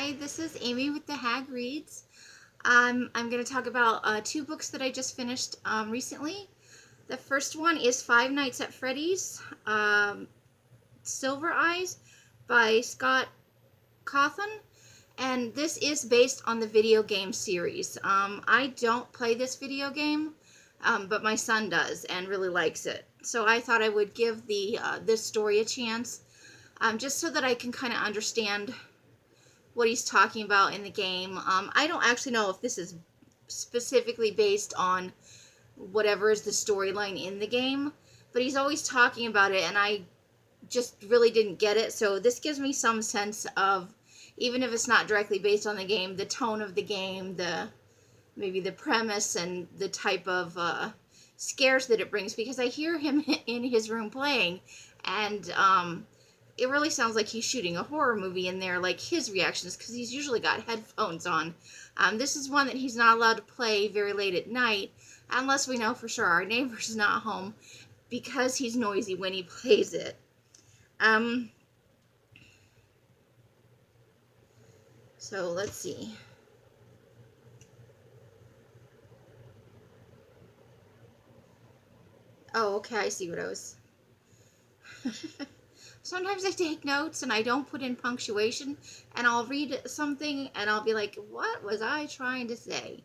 Hi, this is Amy with the Hag Reads. I'm going to talk about two books that I just finished recently. The first one is Five Nights at Freddy's, Silver Eyes by Scott Cawthon, and this is based on the video game series. I don't play this video game, but my son does and really likes it. So I thought I would give this story a chance, just so that I can kind of understand what he's talking about in the game. I don't actually know if this is specifically based on whatever is the storyline in the game, but he's always talking about it, and I just really didn't get it. So this gives me some sense of, even if it's not directly based on the game, the tone of the game, maybe the premise and the type of scares that it brings, because I hear him in his room playing, and it really sounds like he's shooting a horror movie in there, like his reactions, because he's usually got headphones on. This is one that he's not allowed to play very late at night, unless we know for sure our neighbor's not home, because he's noisy when he plays it. So let's see. Oh, okay, I see what I was... Sometimes I take notes and I don't put in punctuation, and I'll read something and I'll be like, what was I trying to say?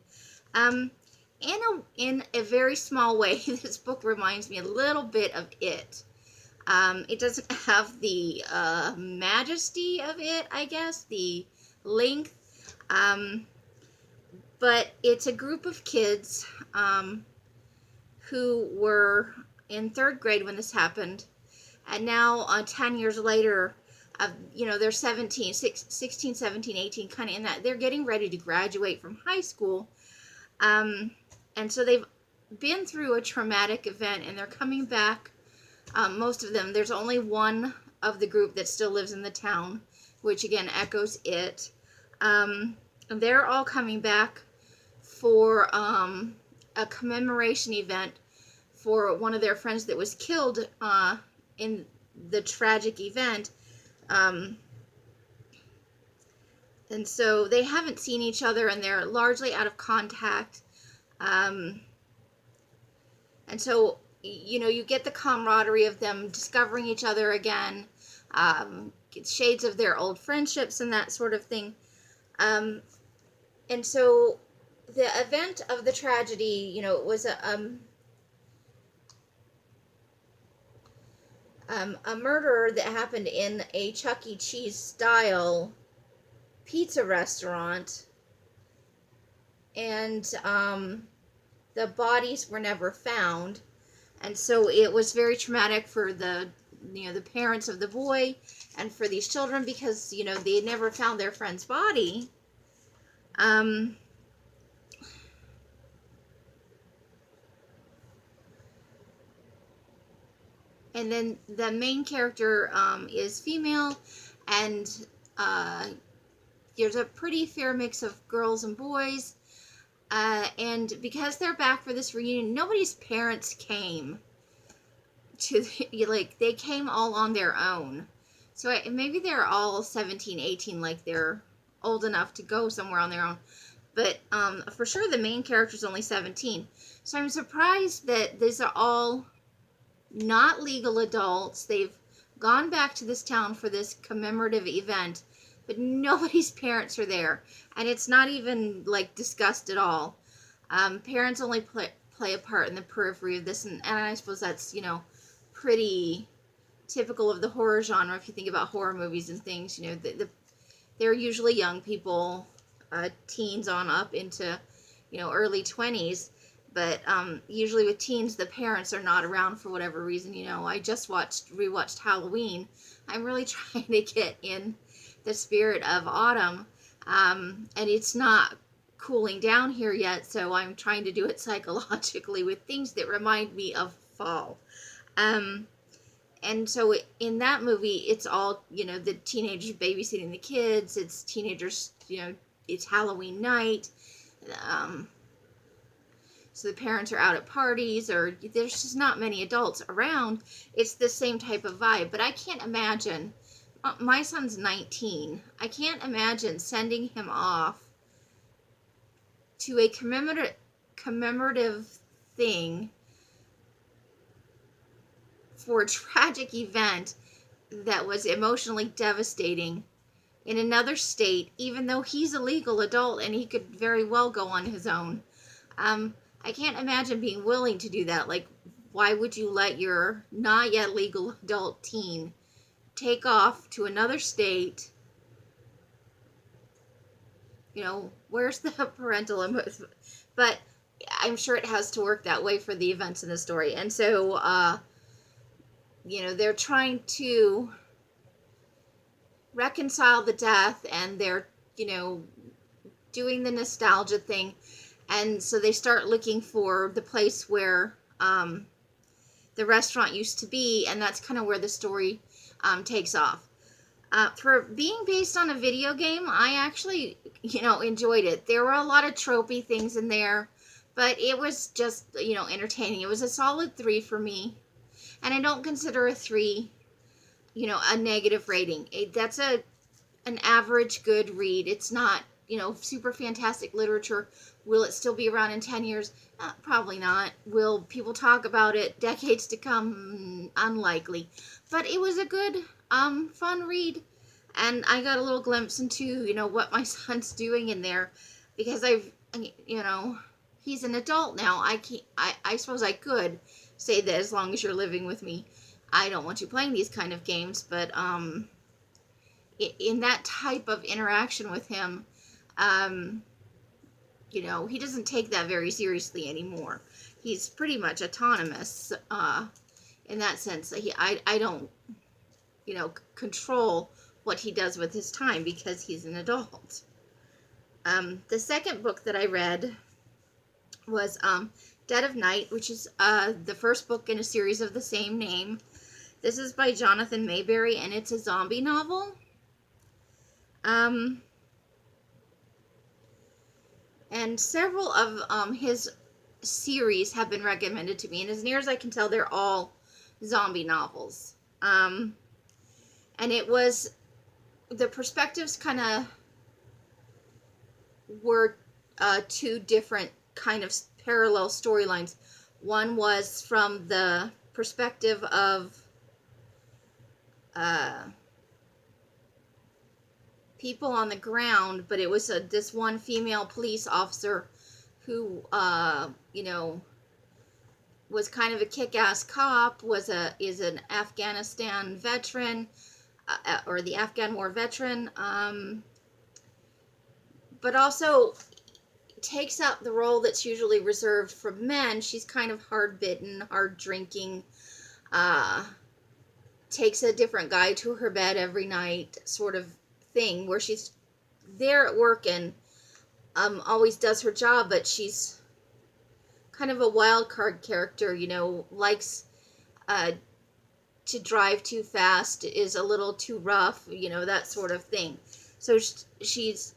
In a very small way, this book reminds me a little bit of It. It doesn't have the majesty of It, I guess, the length, but it's a group of kids who were in 3rd grade when this happened. And now, 10 years later, they're 16, 17, 18, kind of in that. They're getting ready to graduate from high school. And so they've been through a traumatic event, and they're coming back. Most of them, there's only one of the group that still lives in the town, which again echoes It. They're all coming back for a commemoration event for one of their friends that was killed in the tragic event, and so they haven't seen each other, and they're largely out of contact, and so you get the camaraderie of them discovering each other again, shades of their old friendships and that sort of thing, and so the event of the tragedy, it was a murder that happened in a Chuck E. Cheese style pizza restaurant, and the bodies were never found, and so it was very traumatic for the parents of the boy and for these children, because they never found their friend's body. And then the main character is female, and there's a pretty fair mix of girls and boys. And because they're back for this reunion, nobody's parents came to, they came all on their own. So maybe they're all 17, 18, like they're old enough to go somewhere on their own. But for sure the main character's only 17. So I'm surprised that these are all not legal adults. They've gone back to this town for this commemorative event, but nobody's parents are there, and it's not even discussed at all. Parents only play a part in the periphery of this, and I suppose that's pretty typical of the horror genre. If you think about horror movies and things, they're usually young people, teens on up into early 20s. But usually with teens, the parents are not around for whatever reason. I just rewatched Halloween. I'm really trying to get in the spirit of autumn, and it's not cooling down here yet, so I'm trying to do it psychologically with things that remind me of fall. And so in that movie, it's all, the teenagers babysitting the kids. It's teenagers, it's Halloween night. So the parents are out at parties, or there's just not many adults around. It's the same type of vibe. But I can't imagine my son's 19. I can't imagine sending him off to a commemorative thing for a tragic event that was emotionally devastating in another state, even though he's a legal adult and he could very well go on his own. I can't imagine being willing to do that. Like, why would you let your not yet legal adult teen take off to another state? You know, where's the parental input? But I'm sure it has to work that way for the events in the story. And so, you know, they're trying to reconcile the death, and they're, you know, doing the nostalgia thing. And so they start looking for the place where the restaurant used to be, and that's kind of where the story takes off. For being based on a video game, I actually, you know, enjoyed it. There were a lot of tropey things in there, but it was just, you know, entertaining. It was a solid 3 for me, and I don't consider a 3, you know, a negative rating. That's an average good read. It's not, you know, super fantastic literature. Will it still be around in 10 years? Probably not. Will people talk about it decades to come? Unlikely. But it was a good, fun read. And I got a little glimpse into, you know, what my son's doing in there. Because you know, he's an adult now. I suppose I could say that as long as you're living with me, I don't want you playing these kind of games. But, in that type of interaction with him, you know, he doesn't take that very seriously anymore. He's pretty much autonomous in that sense. I don't, you know, control what he does with his time because he's an adult. The second book that I read was Dead of Night, which is the first book in a series of the same name. This is by Jonathan Mayberry, and it's a zombie novel. And several of his series have been recommended to me, and as near as I can tell, they're all zombie novels. And it was, the perspectives kind of were 2 different kind of parallel storylines. One was from the perspective of people on the ground, but it was this one female police officer who, you know, was kind of a kick-ass cop, is an Afghanistan veteran, or the Afghan War veteran, but also takes up the role that's usually reserved for men. She's kind of hard-bitten, hard-drinking, takes a different guy to her bed every night sort of thing, where she's there at work and always does her job, but she's kind of a wild card character, you know, likes to drive too fast, is a little too rough, you know, that sort of thing. So she's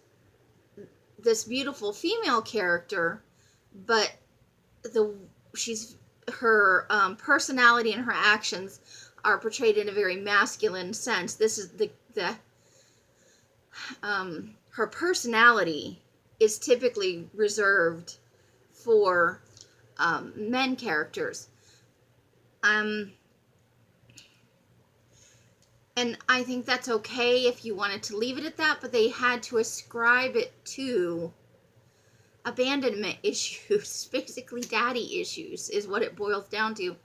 this beautiful female character, but her personality and her actions are portrayed in a very masculine sense. This is her personality is typically reserved for men characters. And I think that's okay if you wanted to leave it at that, but they had to ascribe it to abandonment issues, basically daddy issues is what it boils down to.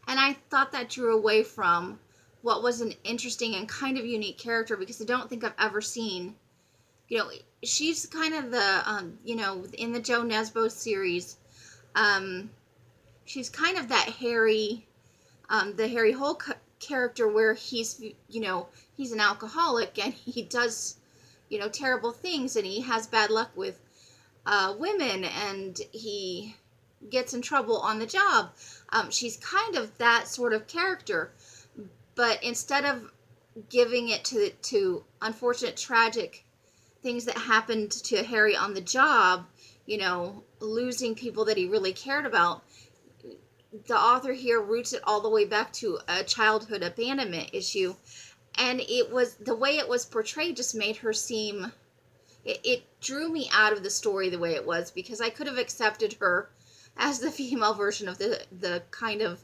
And I thought that drew away from what was an interesting and kind of unique character, because I don't think I've ever seen, you know, she's kind of the, you know, in the Joe Nesbo series, she's kind of that Harry, the Harry Hole character, where he's, you know, he's an alcoholic and he does, you know, terrible things, and he has bad luck with women, and he gets in trouble on the job. She's kind of that sort of character, but instead of giving it to unfortunate, tragic things that happened to Harry on the job, you know, losing people that he really cared about, the author here roots it all the way back to a childhood abandonment issue. And it was, the way it was portrayed just made her seem, it drew me out of the story the way it was, because I could have accepted her as the female version of the kind of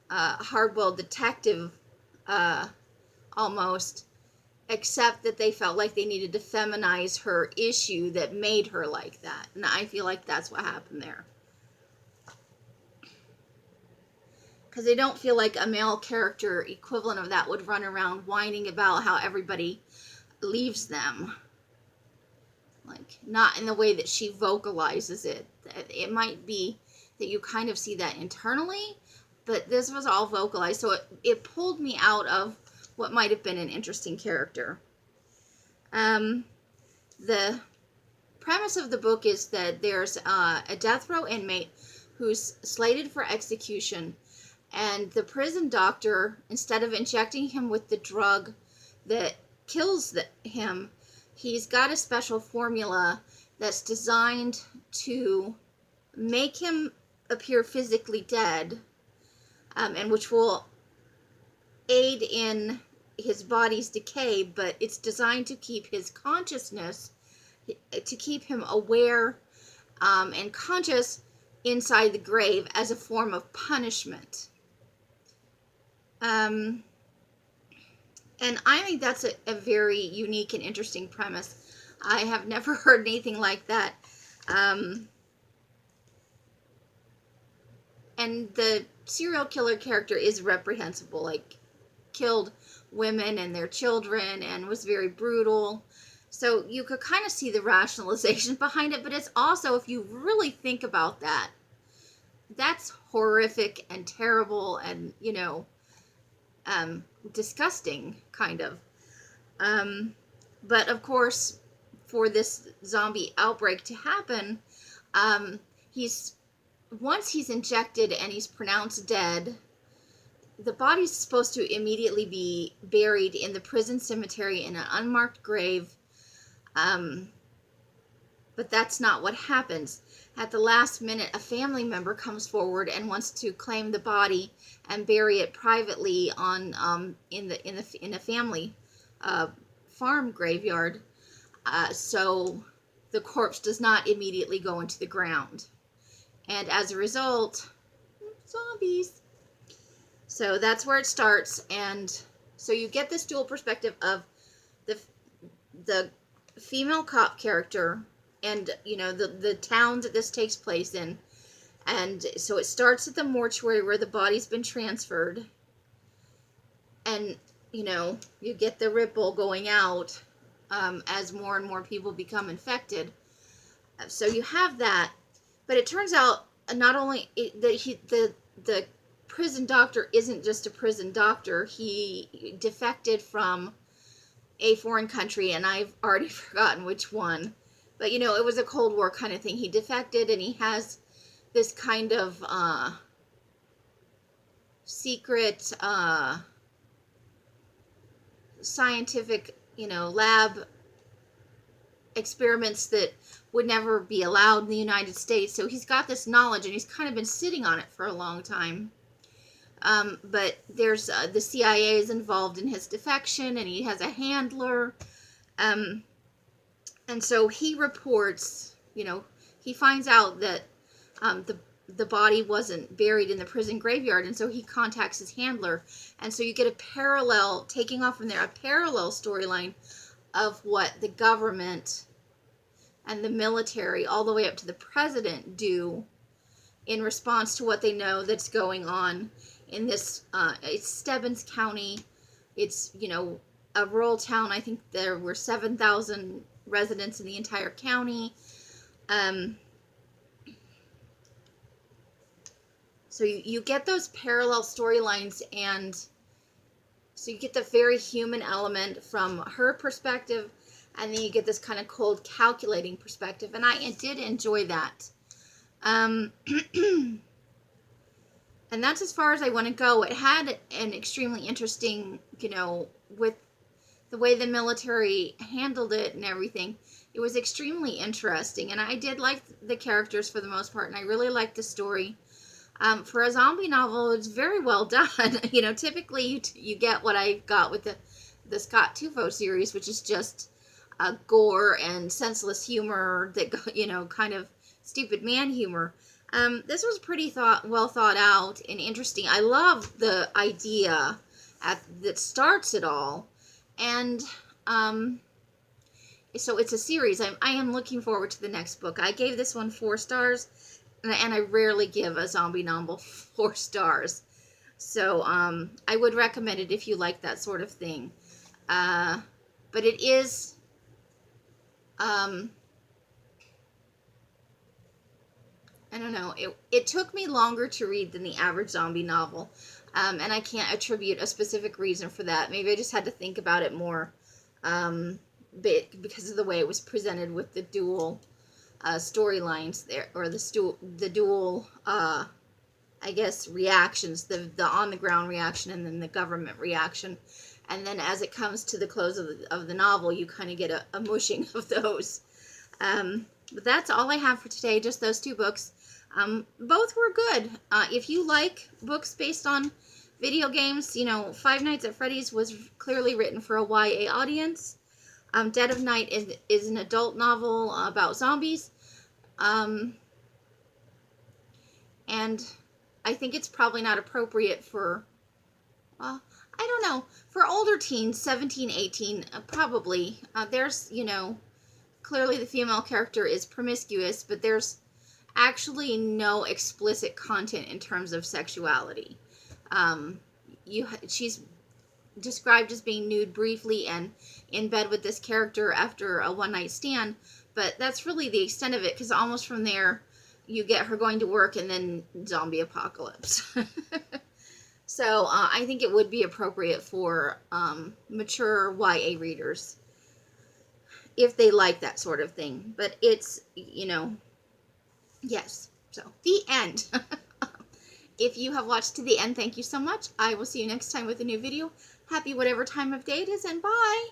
hard-boiled detective, almost, except that they felt like they needed to feminize her issue that made her like that. And I feel like that's what happened there. Because I don't feel like a male character equivalent of that would run around whining about how everybody leaves them. Like, not in the way that she vocalizes it. It might be that you kind of see that internally, but this was all vocalized, so it pulled me out of what might have been an interesting character. The premise of the book is that there's a death row inmate who's slated for execution, and the prison doctor, instead of injecting him with the drug that kills him, he's got a special formula that's designed to make him appear physically dead, and which will aid in his body's decay, but it's designed to keep his consciousness, to keep him aware and conscious inside the grave as a form of punishment. And I think that's a very unique and interesting premise. I have never heard anything like that. And the serial killer character is reprehensible, like killed women and their children and was very brutal. So you could kind of see the rationalization behind it, but it's also, if you really think about that, that's horrific and terrible and, you know, disgusting, kind of. But of course, for this zombie outbreak to happen, once he's injected and he's pronounced dead, the body's supposed to immediately be buried in the prison cemetery in an unmarked grave. But that's not what happens. At the last minute, a family member comes forward and wants to claim the body and bury it privately on in a family farm graveyard. So the corpse does not immediately go into the ground, and as a result, zombies. So that's where it starts, and so you get this dual perspective of the female cop character and, you know, the towns that this takes place in. And so it starts at the mortuary where the body's been transferred, and, you know, you get the ripple going out as more and more people become infected. So you have that, but it turns out not only the prison doctor isn't just a prison doctor. He defected from a foreign country, and I've already forgotten which one. But, you know, it was a Cold War kind of thing. He defected, and he has this kind of secret scientific, you know, lab experiments that would never be allowed in the United States. So he's got this knowledge, and he's kind of been sitting on it for a long time. But there's the CIA is involved in his defection, and he has a handler. And so he reports, you know, he finds out that the body wasn't buried in the prison graveyard, and so he contacts his handler. And so you get a parallel, taking off from there, a parallel storyline of what the government and the military, all the way up to the president, do in response to what they know that's going on in this, it's Stebbins County. It's, you know, a rural town. I think there were 7,000 residents in the entire county. So you get those parallel storylines, and so you get the very human element from her perspective, and then you get this kind of cold, calculating perspective, and I did enjoy that. And that's as far as I want to go. It had an extremely interesting, you know, with the way the military handled it and everything. It was extremely interesting, and I did like the characters for the most part, and I really liked the story. For a zombie novel, it's very well done. You know, typically you get what I got with the Scott Tufo series, which is just gore and senseless humor that, you know, kind of stupid man humor. This was pretty well thought out and interesting. I love the idea that starts it all, and so it's a series. I am looking forward to the next book. I gave this one 4 stars, and I rarely give a zombie novel 4 stars. So I would recommend it if you like that sort of thing. But it is I don't know. It took me longer to read than the average zombie novel, and I can't attribute a specific reason for that. Maybe I just had to think about it more, because of the way it was presented with the dual storylines there, or the dual, I guess, reactions, the on the ground reaction and then the government reaction, and then as it comes to the close of the novel, you kind of get a mushing of those. But that's all I have for today, just those 2 books. Both were good. If you like books based on video games, you know, Five Nights at Freddy's was clearly written for a YA audience. Dead of Night is an adult novel about zombies. And I think it's probably not appropriate for, well, I don't know, for older teens, 17, 18, probably. There's, you know, clearly the female character is promiscuous, but there's actually no explicit content in terms of sexuality. She's described as being nude briefly and in bed with this character after a one-night stand, but that's really the extent of it, because almost from there you get her going to work and then zombie apocalypse. So I think it would be appropriate for mature YA readers if they like that sort of thing. But it's, you know, yes. So, the end. If you have watched to the end, thank you so much. I will see you next time with a new video. Happy whatever time of day it is, and bye!